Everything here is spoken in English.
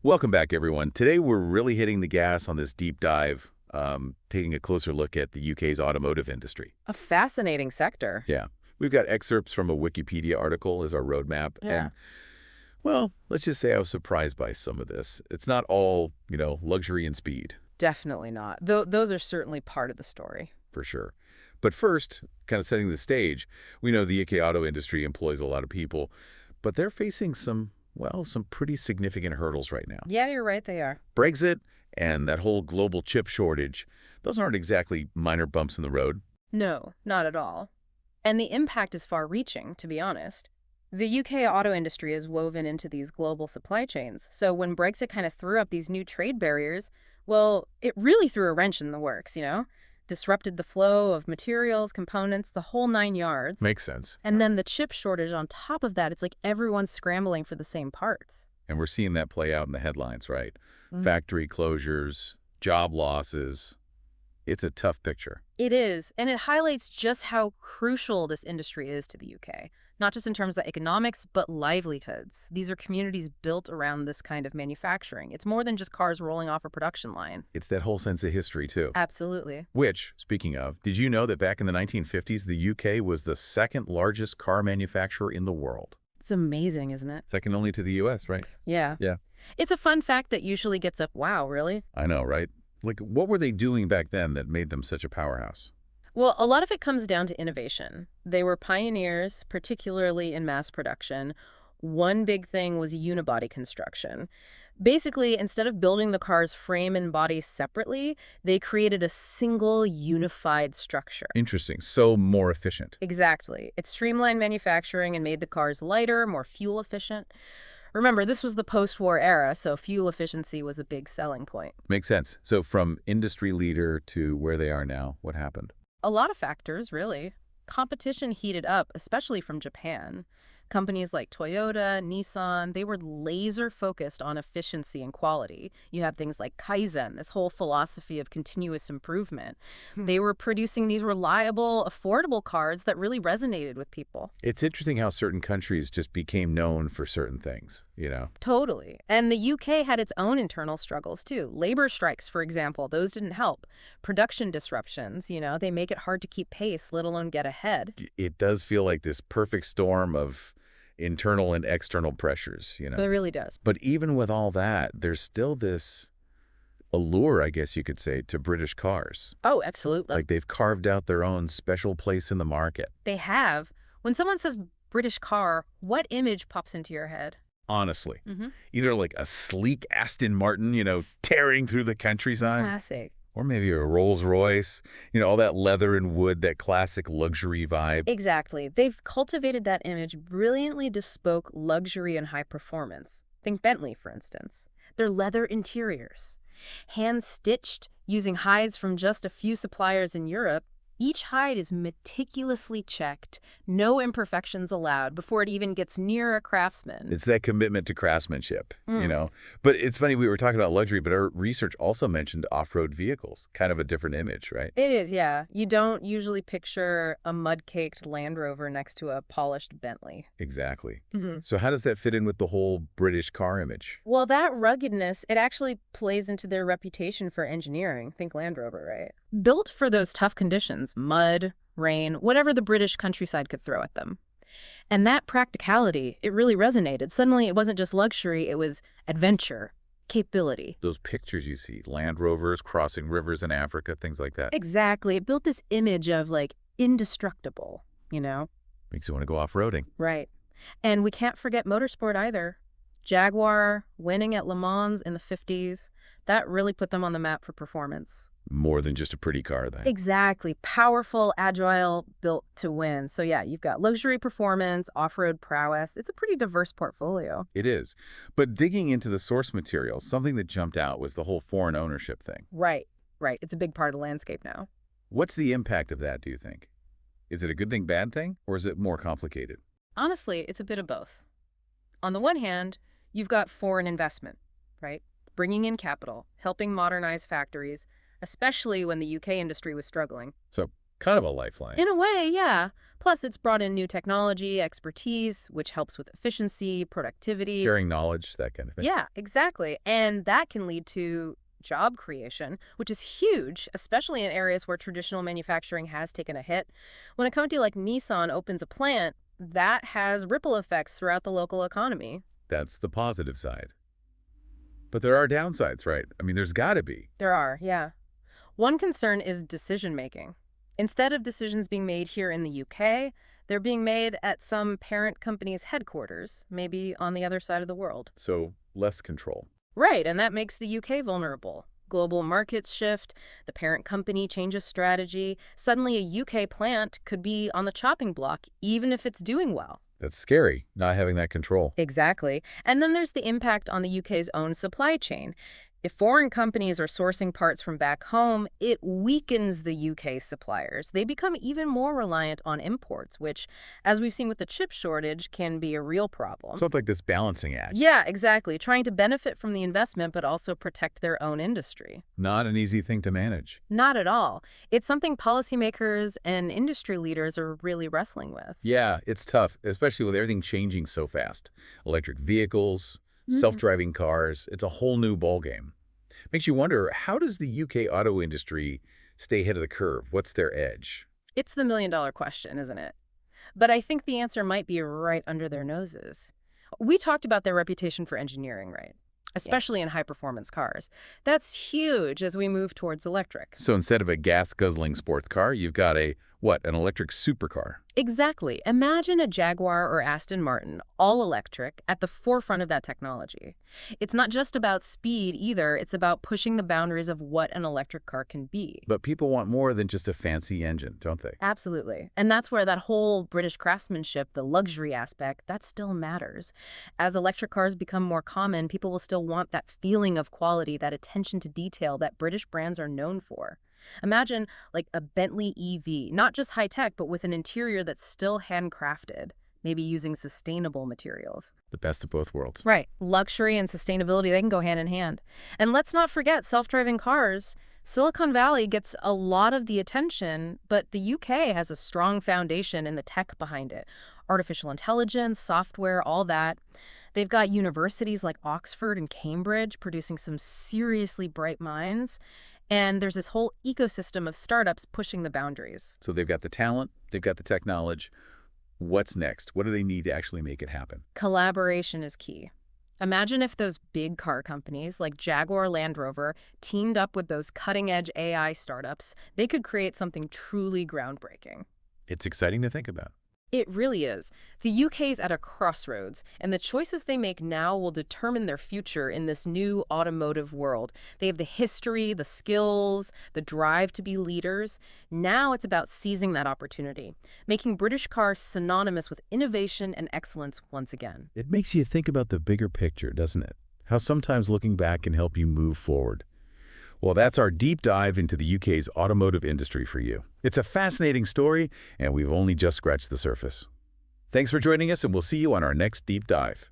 Welcome back, everyone. Today, we're really hitting the gas on this deep dive, taking a closer look at the UK's automotive industry. A fascinating sector. Yeah. We've got excerpts from a Wikipedia article as our roadmap. Yeah. And, well, let's just say I was surprised by some of this. It's not all, luxury and speed, Definitely not. Though those are certainly part of the story. for sure. But first, kind of setting the stage, we know the UK auto industry employs a lot of people, but they're facing some pretty significant hurdles right now. Yeah, you're right, they are. Brexit and that whole global chip shortage, those aren't exactly minor bumps in the road. No, not at all. And the impact is far-reaching, to be honest. The UK auto industry is woven into these global supply chains, so when Brexit kind of threw up these new trade barriers, well, it really threw a wrench in the works. Disrupted the flow of materials, components, the whole 9 yards. Makes sense. And then the chip shortage on top of that, it's like everyone's scrambling for the same parts. And we're seeing that play out in the headlines, right? Mm. Factory closures, job losses. It's a tough picture. It is, and it highlights just how crucial this industry is to the UK, not just in terms of economics, but livelihoods. These are communities built around this kind of manufacturing. It's more than just cars rolling off a production line. It's that whole sense of history, too. Absolutely. Which, speaking of, did you know that back in the 1950s, the UK was the second largest car manufacturer in the world? It's amazing, isn't it? Second only to the US, right? Yeah. Yeah. It's a fun fact that usually gets up, wow, really? I know, right? Like, what were they doing back then that made them such a powerhouse? Well, a lot of it comes down to innovation. They were pioneers, particularly in mass production. One big thing was unibody construction. Basically, instead of building the car's frame and body separately, they created a single unified structure. Interesting. So more efficient. Exactly. It streamlined manufacturing and made the cars lighter, more fuel efficient. Remember, this was the post-war era, so fuel efficiency was a big selling point. Makes sense. So from industry leader to where they are now, what happened? A lot of factors, really. Competition heated up, especially from Japan. Companies like Toyota, Nissan, they were laser focused on efficiency and quality. You had things like Kaizen, this whole philosophy of continuous improvement. They were producing these reliable, affordable cars that really resonated with people. It's interesting how certain countries just became known for certain things. Totally. And the UK had its own internal struggles, too. Labor strikes, for example, those didn't help. Production disruptions, they make it hard to keep pace, let alone get ahead. It does feel like this perfect storm of internal and external pressures. But it really does. But even with all that, there's still this allure, I guess you could say, to British cars. Oh, absolutely. Like they've carved out their own special place in the market. They have. When someone says British car, what image pops into your head? Honestly. Mm-hmm. Either like a sleek Aston Martin, tearing through the countryside. Classic. Or maybe a Rolls Royce, all that leather and wood, that classic luxury vibe. Exactly. They've cultivated that image, brilliantly bespoke luxury and high performance. Think Bentley, for instance. Their leather interiors. Hand-stitched, using hides from just a few suppliers in Europe. Each hide is meticulously checked, no imperfections allowed before it even gets near a craftsman. It's that commitment to craftsmanship. But it's funny, we were talking about luxury, but our research also mentioned off-road vehicles, kind of a different image, right? It is, yeah. You don't usually picture a mud-caked Land Rover next to a polished Bentley. Exactly. Mm-hmm. So how does that fit in with the whole British car image? Well, that ruggedness, it actually plays into their reputation for engineering. Think Land Rover, right? Built for those tough conditions, mud, rain, whatever the British countryside could throw at them. And that practicality, it really resonated. Suddenly, it wasn't just luxury, it was adventure, capability. Those pictures you see, Land Rovers crossing rivers in Africa, things like that. Exactly. It built this image of, like, indestructible. Makes you want to go off-roading. Right. And we can't forget motorsport either. Jaguar winning at Le Mans in the 50s, that really put them on the map for performance. More than just a pretty car, then. Exactly. Powerful, agile, built to win. So yeah, you've got luxury performance, off-road prowess. It's a pretty diverse portfolio. It is. But digging into the source material, something that jumped out was the whole foreign ownership thing. Right. It's a big part of the landscape now. What's the impact of that, do you think? Is it a good thing, bad thing, or is it more complicated? Honestly, it's a bit of both. On the one hand, you've got foreign investment, right? Bringing in capital, helping modernize factories, especially when the UK industry was struggling. So Kind of a lifeline. In a way, yeah. Plus, it's brought in new technology, expertise, which helps with efficiency, productivity. Sharing knowledge, that kind of thing. Yeah, exactly. And that can lead to job creation, which is huge, especially in areas where traditional manufacturing has taken a hit. When a company like Nissan opens a plant, that has ripple effects throughout the local economy. That's the positive side. But there are downsides, right? I mean, there's got to be. There are, yeah. One concern is decision making. Instead of decisions being made here in the UK, they're being made at some parent company's headquarters, maybe on the other side of the world. So less control. Right, and that makes the UK vulnerable. Global markets shift, the parent company changes strategy. Suddenly, a UK plant could be on the chopping block, even if it's doing well. That's scary, not having that control. Exactly. And then there's the impact on the UK's own supply chain. If foreign companies are sourcing parts from back home, it weakens the UK suppliers. They become even more reliant on imports, which, as we've seen with the chip shortage, can be a real problem. So it's like this balancing act. Yeah, exactly. Trying to benefit from the investment, but also protect their own industry. Not an easy thing to manage. Not at all. It's something policymakers and industry leaders are really wrestling with. Yeah, it's tough, especially with everything changing so fast. Electric vehicles, self-driving cars, it's a whole new ballgame. Makes you wonder, how does the UK auto industry stay ahead of the curve? What's their edge? It's the million-dollar question, isn't it? But I think the answer might be right under their noses. We talked about their reputation for engineering, right? Especially in high-performance cars. That's huge as we move towards electric. So instead of a gas-guzzling sports car, you've got an electric supercar. Exactly. Imagine a Jaguar or Aston Martin, all electric, at the forefront of that technology. It's not just about speed either, it's about pushing the boundaries of what an electric car can be. But people want more than just a fancy engine, don't they? Absolutely. And that's where that whole British craftsmanship, the luxury aspect, that still matters. As electric cars become more common, people will still want that feeling of quality, that attention to detail that British brands are known for. Imagine like a Bentley EV, not just high-tech, but with an interior that's still handcrafted, maybe using sustainable materials. The best of both worlds. Right. Luxury and sustainability, they can go hand in hand. And let's not forget self-driving cars. Silicon Valley gets a lot of the attention, but the UK has a strong foundation in the tech behind it. Artificial intelligence, software, all that. They've got universities like Oxford and Cambridge producing some seriously bright minds. And there's this whole ecosystem of startups pushing the boundaries. So they've got the talent, they've got the technology. What's next? What do they need to actually make it happen? Collaboration is key. Imagine if those big car companies like Jaguar Land Rover teamed up with those cutting-edge AI startups. They could create something truly groundbreaking. It's exciting to think about. It really is. The UK's at a crossroads, and the choices they make now will determine their future in this new automotive world. They have the history, the skills, the drive to be leaders. Now it's about seizing that opportunity, making British cars synonymous with innovation and excellence once again. It makes you think about the bigger picture, doesn't it? How sometimes looking back can help you move forward. Well, that's our deep dive into the UK's automotive industry for you. It's a fascinating story, and we've only just scratched the surface. Thanks for joining us, and we'll see you on our next deep dive.